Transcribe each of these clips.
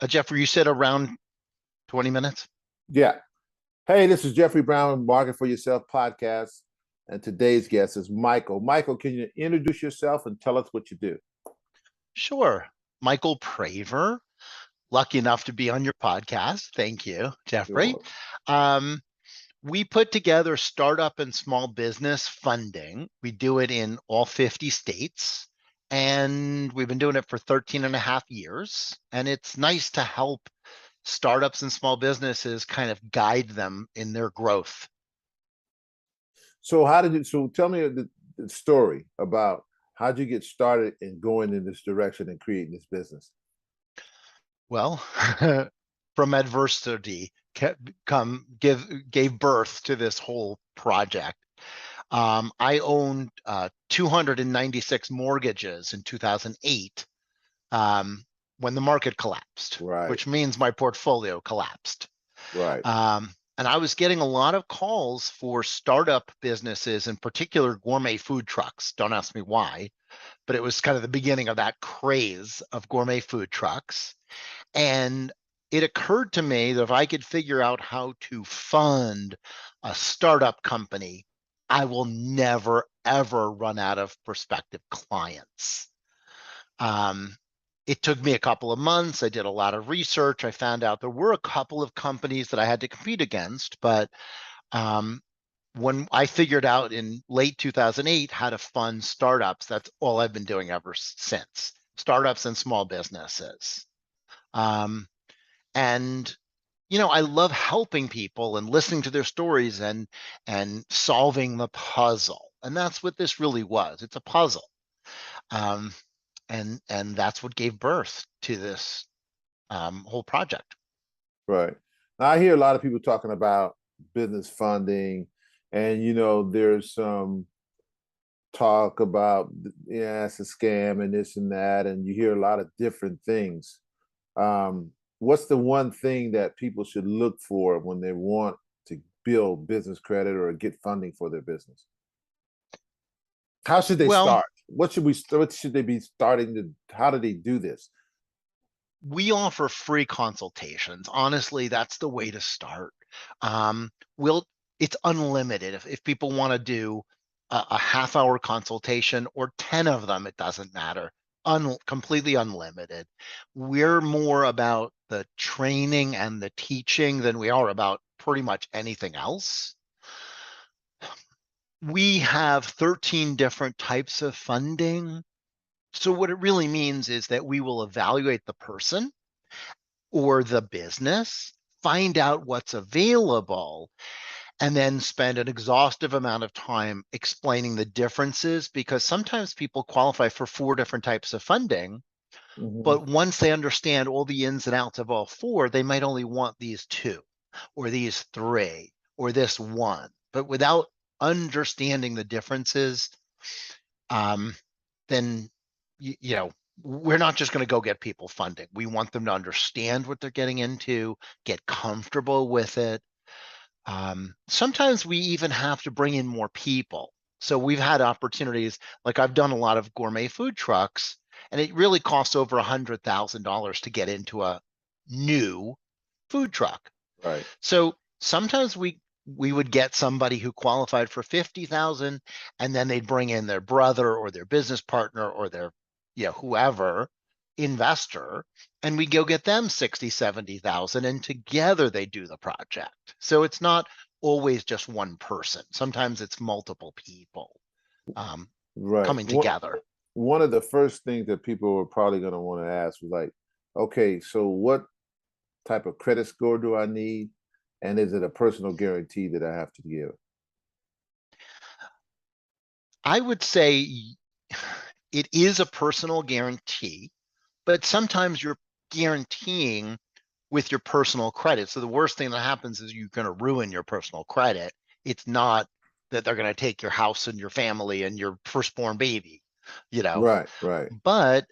Jeffrey, you said around 20 minutes? Yeah. Hey, this is Jeffrey Brown, Market for Yourself podcast. And today's guest is Michael. Michael, can you introduce yourself and tell us what you do? Sure. Michael Praver, lucky enough to be on your podcast. Thank you, Jeffrey. Sure. Um, we put together startup and small business funding. We do it in all 50 states, and we've been doing it for 13 and a half years. And it's nice to help startups and small businesses kind of guide them in their growth. So tell me the story about how'd you get started in going in this direction and creating this business? Well, from adversity gave birth to this whole project. I owned 296 mortgages in 2008 when the market collapsed, Right, which means my portfolio collapsed. right. And I was getting a lot of calls for startup businesses, in particular gourmet food trucks. Don't ask me why, but it was kind of the beginning of that craze of gourmet food trucks. And it occurred to me that if I could figure out how to fund a startup company, I will never, ever run out of prospective clients. Um, it took me a couple of months. I did a lot of research. I found out there were a couple of companies that I had to compete against, but um, when I figured out in late 2008 how to fund startups, that's all I've been doing ever since. Startups and small businesses. Um, and I love helping people and listening to their stories and solving the puzzle. And that's what this really was. It's a puzzle. Um, and that's what gave birth to this whole project. Right. Now, I hear a lot of people talking about business funding, and there's some talk about, yeah, it's a scam and this and that, and you hear a lot of different things. What's the one thing that people should look for when they want to build business credit or get funding for their business? How should they Well, start? What should they be starting to? How do they do this? we offer free consultations. Honestly, that's the way to start. Um, we'll it's unlimited. If people want to do a half hour consultation or 10 of them, it doesn't matter. Completely unlimited. We're more about the training and the teaching than we are about pretty much anything else. We have 13 different types of funding. So what it really means is that we will evaluate the person or the business, find out what's available, and then spend an exhaustive amount of time explaining the differences because sometimes people qualify for 4 different types of funding, Hmm. but once they understand all the ins and outs of all 4, they might only want these 2 or these 3 or this one. But without understanding the differences, um, then you know we're not just going to go get people funding. We want them to understand what they're getting into, get comfortable with it. Sometimes we even have to bring in more people. So we've had opportunities, like I've done a lot of gourmet food trucks, and it really costs over $100,000 to get into a new food truck. Right. So sometimes we would get somebody who qualified for 50,000 and then they'd bring in their brother or their business partner or their whoever investor, and we go get them 60, 70,000, and together they do the project. So it's not always just one person. Sometimes it's multiple people um, Right. coming together. One of the first things that people are probably going to want to ask was like, okay, so what type of credit score do I need? And is it a personal guarantee that I have to give? I would say it is a personal guarantee, but sometimes you're guaranteeing with your personal credit. So the worst thing that happens is you're going to ruin your personal credit. It's not that they're going to take your house and your family and your firstborn baby, you know. Right, right. But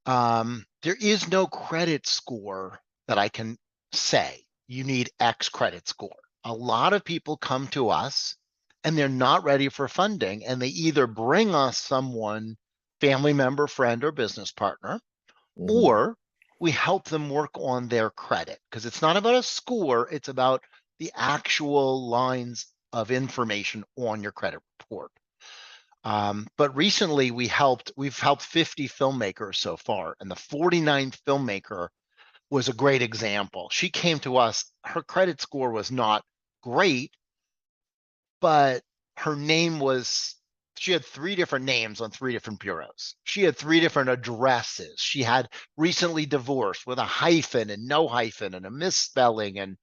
there is no credit score that I can say you need X credit score. A lot of people come to us and they're not ready for funding, and they either bring us someone, family member, friend, or business partner, Hmm. or we help them work on their credit because it's not about a score, it's about the actual lines of information on your credit report. But recently we've helped 50 filmmakers so far, and the 49th filmmaker was a great example. She came to us, her credit score was not great, but her name was, she had 3 different names on 3 different bureaus. She had 3 different addresses. She had recently divorced with a hyphen and no hyphen and a misspelling,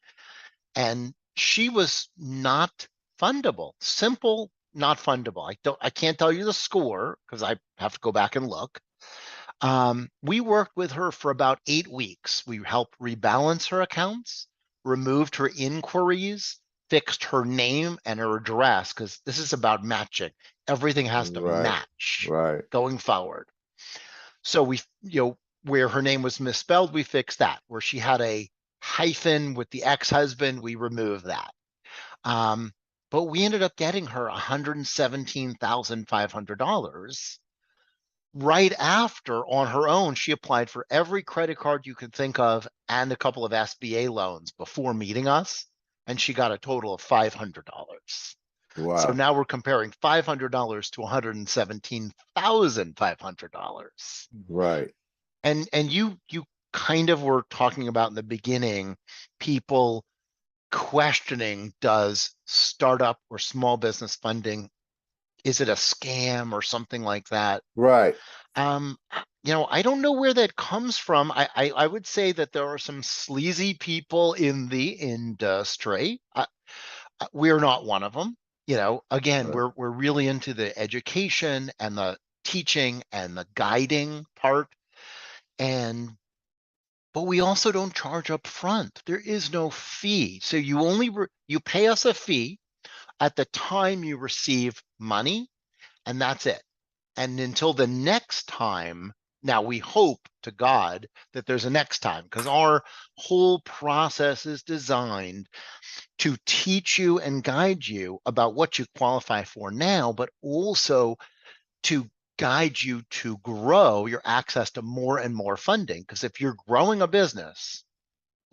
and she was not fundable. Simple, not fundable. I can't tell you the score because I have to go back and look. We worked with her for about 8 weeks. We helped rebalance her accounts, removed her inquiries, fixed her name and her address, because this is about matching. Everything has to Right. match Right. going forward. So where her name was misspelled, we fixed that. Where she had a hyphen with the ex-husband, we removed that. Um, but we ended up getting her $117,500 right after, on her own, she applied for every credit card you could think of and a couple of SBA loans before meeting us, and she got a total of $500. So Wow. now we're comparing $500 to $117,500. Right. And you kind of were talking about in the beginning, people questioning, does startup or small business funding, is it a scam or something like that? Right. Um, I don't know where that comes from. I would say that there are some sleazy people in the industry. We're not one of them. Again, Right. we're really into the education and the teaching and the guiding part, and but we also don't charge up front. There is no fee, so you pay us a fee at the time you receive money, and that's it. And until the next time, now we hope to God that there's a next time, because our whole process is designed to teach you and guide you about what you qualify for now, but also to guide you to grow your access to more and more funding. Because if you're growing a business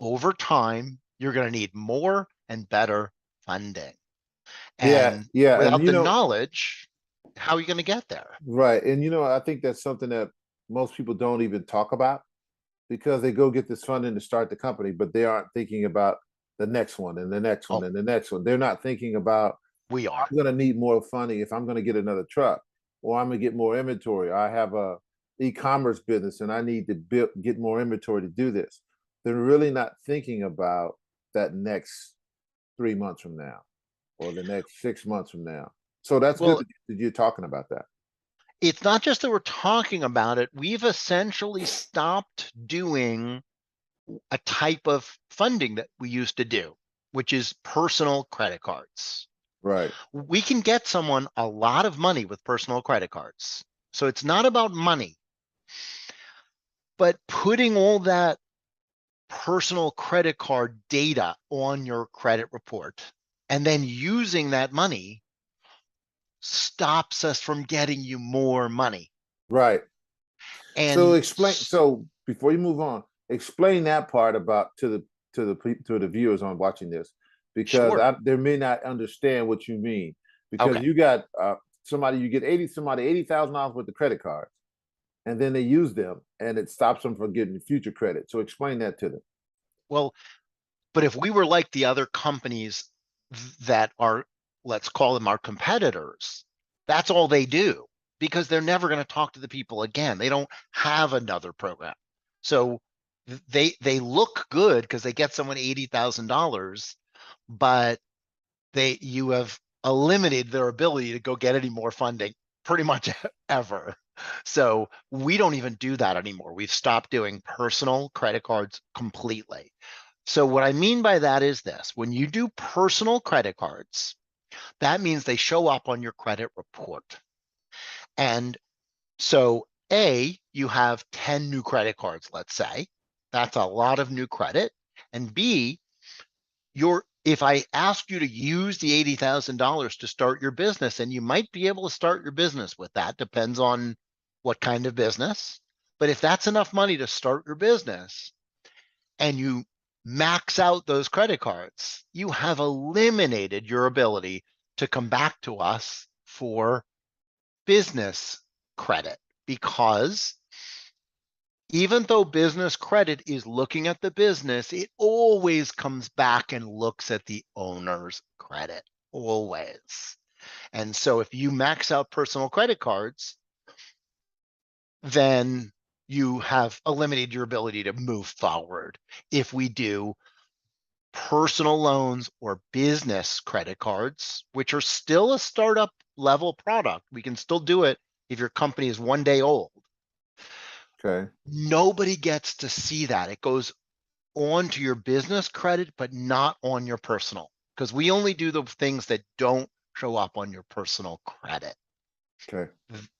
over time, you're going to need more and better funding. Yeah. And Yeah. And without the knowledge, how are you going to get there? right. And I think that's something that most people don't even talk about because they go get this funding to start the company, but they aren't thinking about the next one and the next one Oh, and the next one. They're not thinking about, we are. I'm going to need more funding if I'm going to get another truck, or I'm going to get more inventory. I have a e-commerce business and I need to get more inventory to do this. They're really not thinking about that next 3 months from now or the next 6 months from now. So that's good Well, that you're talking about that. it's not just that we're talking about it. We've essentially stopped doing a type of funding that we used to do, which is personal credit cards. Right. We can get someone a lot of money with personal credit cards. So it's not about money, but putting all that personal credit card data on your credit report and then using that money stops us from getting you more money. Right. So And explain. So before you move on, explain that part about to the viewers on watching this, because sure. they may not understand what you mean. Because Okay. you got somebody, you get $80,000 worth of credit cards, and then they use them, and it stops them from getting future credit. So explain that to them. Well, but if we were like the other companies that are, let's call them our competitors, that's all they do because they're never going to talk to the people again. They don't have another program. So they look good because they get someone $80,000, but you have eliminated their ability to go get any more funding pretty much ever. So we don't even do that anymore. We've stopped doing personal credit cards completely. So what I mean by that is this: when you do personal credit cards, that means they show up on your credit report. And so you have 10 new credit cards, let's say. That's a lot of new credit. And B, if I ask you to use the $80,000 to start your business, and you might be able to start your business with that, depends on what kind of business. But if that's enough money to start your business and you max out those credit cards, you have eliminated your ability to come back to us for business credit, because even though business credit is looking at the business, it always comes back and looks at the owner's credit, always. And so if you max out personal credit cards, then you have eliminated your ability to move forward. If we do personal loans or business credit cards, which are still a startup level product, we can still do it if your company is 1 day old. Okay. Nobody gets to see that. It goes on to your business credit, but not on your personal, because we only do the things that don't show up on your personal credit. Okay.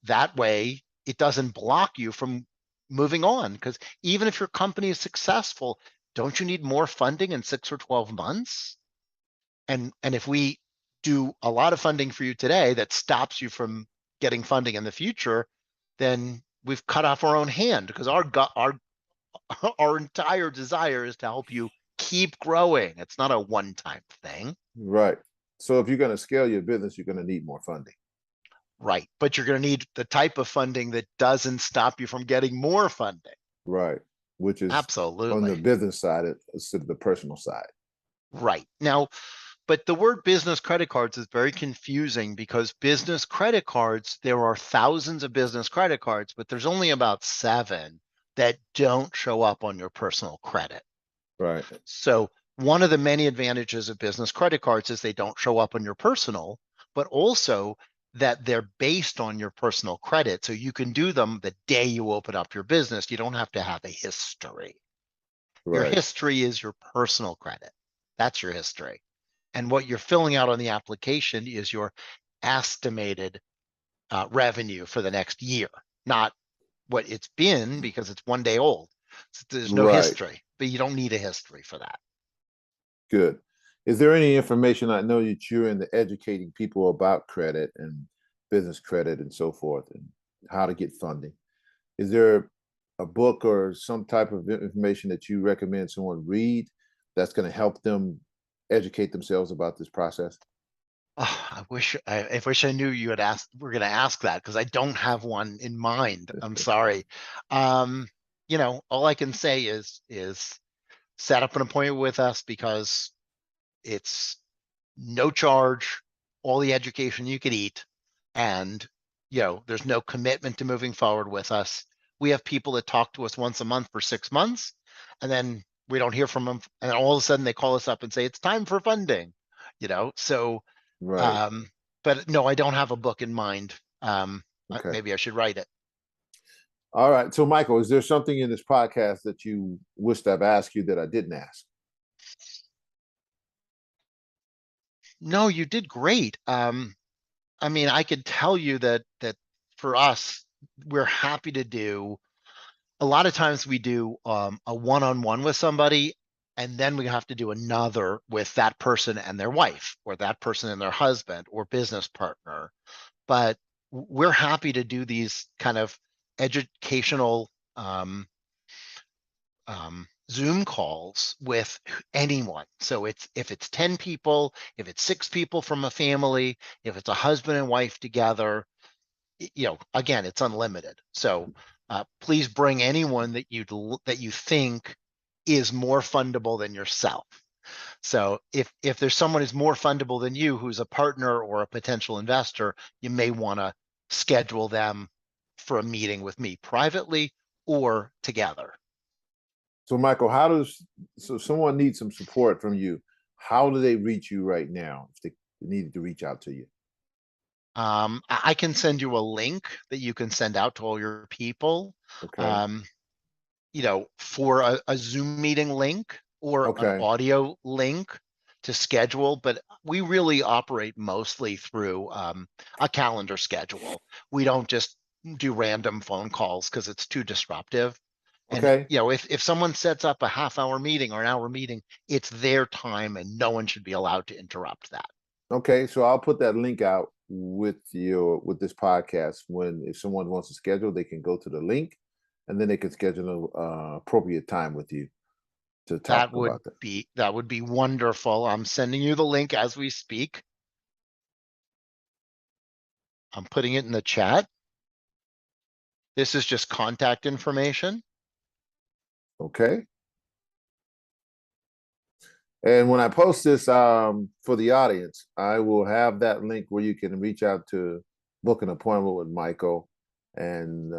That way, it doesn't block you from moving on, because even if your company is successful, don't you need more funding in 6 or 12 months? And if we do a lot of funding for you today that stops you from getting funding in the future, then we've cut off our own hand, because our entire desire is to help you keep growing. It's not a one-time thing. Right. So if you're going to scale your business, you're going to need more funding. Right. But you're going to need the type of funding that doesn't stop you from getting more funding. Right. Which is on the Absolutely. business side instead of the personal side. Right. Now, but the word business credit cards is very confusing, because business credit cards, there are thousands of business credit cards, but there's only about 7 that don't show up on your personal credit. Right. So one of the many advantages of business credit cards is they don't show up on your personal, but also that they're based on your personal credit. So you can do them the day you open up your business. You don't have to have a history. Your Right. history is your personal credit. That's your history. And what you're filling out on the application is your estimated revenue for the next year, not what it's been, because it's 1 day old. So there's no Right. history, but you don't need a history for that. Good. Is there any information? I know that you're into educating people about credit and business credit and so forth and how to get funding. Is there a book or some type of information that you recommend someone read that's going to help them educate themselves about this process? Oh, I wish I knew you had asked. We're going to ask that, because I don't have one in mind. I'm sorry. Um, all I can say is set up an appointment with us, because it's no charge, all the education you could eat, and there's no commitment to moving forward with us. We have people that talk to us once a month for 6 months, and then we don't hear from them, and all of a sudden they call us up and say it's time for funding. So Right. um, but no, I don't have a book in mind. Okay. Maybe I should write it. All right. So, Michael, is there something in this podcast that you wished I've asked you that I didn't ask? No, you did great. I mean, I could tell you that for us, we're happy to do. A lot of times we do a one-on-one with somebody, and then we have to do another with that person and their wife, or that person and their husband or business partner. But we're happy to do these kind of educational Zoom calls with anyone. So if it's 10 people, if it's 6 people from a family, if it's a husband and wife together, again, it's unlimited. So please bring anyone that you think is more fundable than yourself. So if there's someone who's more fundable than you, who's a partner or a potential investor, you may want to schedule them for a meeting with me privately or together. So, Michael, so someone needs some support from you. How do they reach you right now if they needed to reach out to you? I can send you a link that you can send out to all your people, Okay. um, for a Zoom meeting link or an Okay. audio link to schedule. But we really operate mostly through a calendar schedule. We don't just do random phone calls, because it's too disruptive. And Okay. if someone sets up a half-hour meeting or an hour meeting, it's their time, and no one should be allowed to interrupt that. Okay. So I'll put that link out with this podcast. If someone wants to schedule, they can go to the link and then they can schedule an appropriate time with you to talk about that. That would be wonderful. I'm sending you the link as we speak. I'm putting it in the chat. This is just contact information. Okay. And when I post this for the audience, I will have that link where you can reach out to book an appointment with Michael and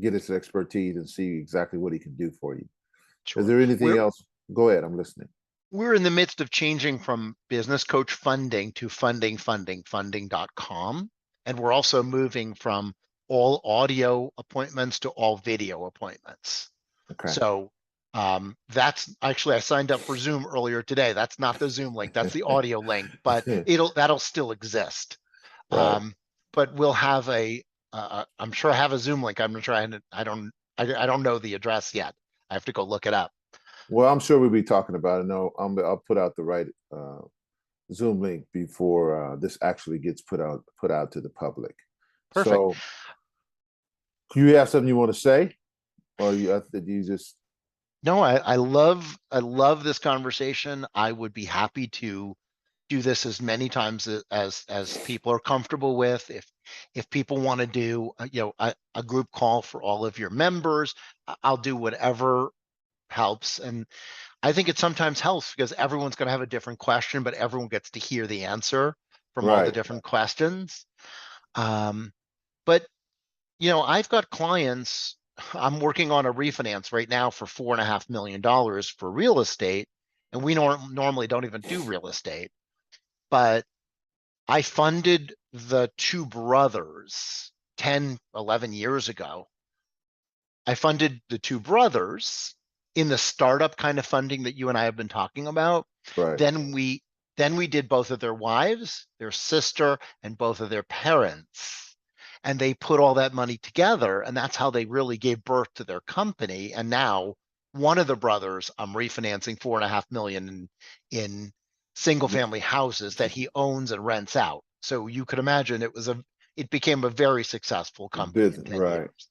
get his expertise and see exactly what he can do for you. Is Sure. there anything else? Go ahead. I'm listening. We're in the midst of changing from business coach funding to funding.com. And we're also moving from all audio appointments to all video appointments. Okay. So that's actually, I signed up for Zoom earlier today. That's not the Zoom link, that's the audio link, but that'll still exist. Right. But we'll have I'm sure I have a Zoom link. I'm trying to, I don't know the address yet. I have to go look it up. Well, I'm sure we'll be talking about it. No, I'll put out the right Zoom link before this actually gets put out to the public. Perfect. So, do you have something you want to say, or you just? No, I love this conversation. I would be happy to do this as many times as people are comfortable with. If people want to do a group call for all of your members, I'll do whatever helps. And I think it sometimes helps because everyone's going to have a different question, but everyone gets to hear the answer from all the Right. different questions. But I've got clients. I'm working on a refinance right now for $4.5 million for real estate, and we normally don't even do real estate. But I funded the two brothers 10, 11 years ago. I funded the two brothers in the startup kind of funding that you and I have been talking about. Right. Then we did both of their wives, their sister, and both of their parents. And they put all that money together, and that's how they really gave birth to their company. And now one of the brothers, I'm refinancing $4.5 million in single family houses that he owns and rents out. So you could imagine it became a very successful company in Business. 10 Right. years.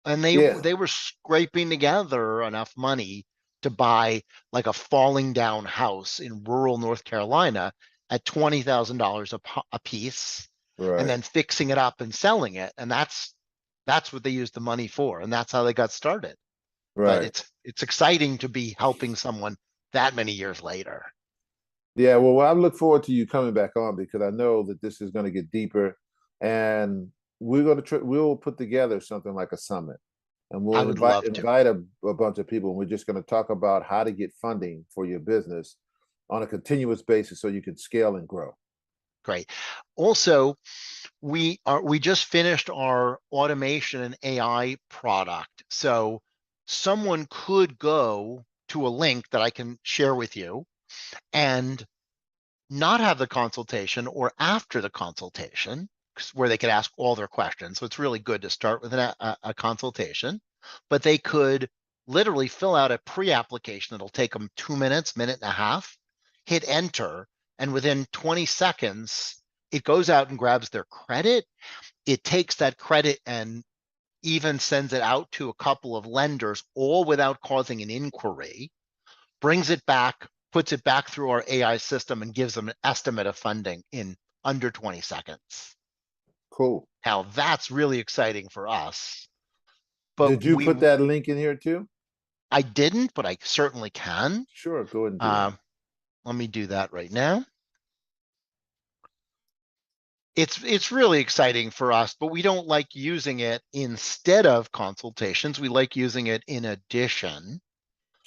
And they Yeah. they were scraping together enough money to buy like a falling down house in rural North Carolina at $20,000 a piece, and Right. then fixing it up and selling it. And that's what they used the money for, and that's how they got started. But Right. it's exciting to be helping someone that many years later. Yeah. Well, I look forward to you coming back on because I know that this is going to get deeper, and we're going to we'll put together something like a summit, and I we'll would invite love to. invite a bunch of people, and we're just going to talk about how to get funding for your business on a continuous basis so you can scale and grow. Great. Also, we just finished our automation and AI product. So someone could go to a link that I can share with you and not have the consultation, or after the consultation where they could ask all their questions. So it's really good to start with a consultation, but they could literally fill out a pre-application. It'll take them 2 minutes, minute and a half, hit enter, and within 20 seconds, it goes out and grabs their credit. It takes that credit and even sends it out to a couple of lenders, all without causing an inquiry, brings it back, puts it back through our AI system, and gives them an estimate of funding in under 20 seconds. Cool. Now, that's really exciting for us. But Did you put that link in here too? I didn't, but I certainly can. Sure. Go ahead and do that. Let me do that right now. It's really exciting for us, but we don't like using it instead of consultations. We like using it in addition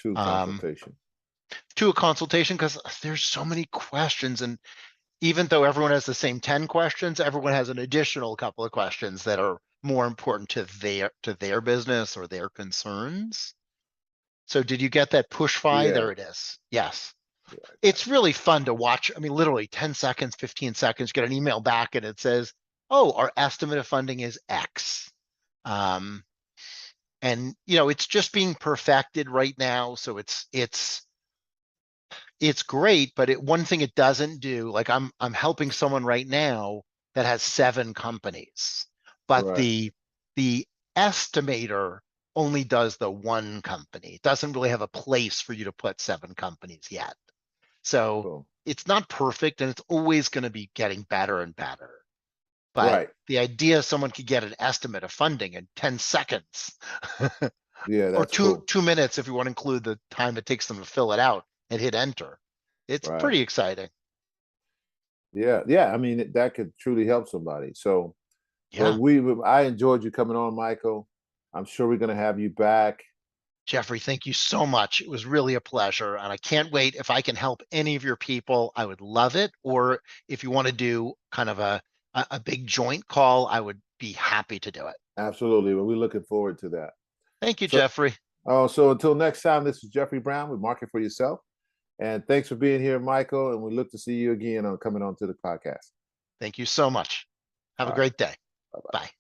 To consultation. to a consultation, because there's so many questions, and even though everyone has the same 10 questions, everyone has an additional couple of questions that are more important to their business or their concerns. So did you get that push fi? Yeah. There it is. Yes. Yeah. It's really fun to watch. I mean, literally 10 seconds, 15 seconds, get an email back and it says, oh, our estimate of funding is X. And it's just being perfected right now. So it's great, but one thing it doesn't do, like I'm helping someone right now that has 7 companies, but Right. the estimator only does the one company. It doesn't really have a place for you to put 7 companies yet. So Cool. it's not perfect, and it's always going to be getting better and better. But Right. the idea someone could get an estimate of funding in 10 seconds Yeah, or that's two cool. 2 minutes if you want to include the time it takes them to fill it out and hit enter. It's Right. pretty exciting. Yeah. Yeah. I mean, that could truly help somebody. So, well, Yeah. I enjoyed you coming on, Michael. I'm sure we're going to have you back. Jeffrey, thank you so much. It was really a pleasure. And I can't wait. If I can help any of your people, I would love it. Or if you want to do kind of a big joint call, I would be happy to do it. Absolutely. Well, we're looking forward to that. Thank you, So, Jeffrey. so until next time, this is Jeffrey Brown with Market for Yourself. And thanks for being here, Michael. And we look to see you again on coming on to the podcast. Thank you so much. Have All a right. great day. Bye bye. Bye.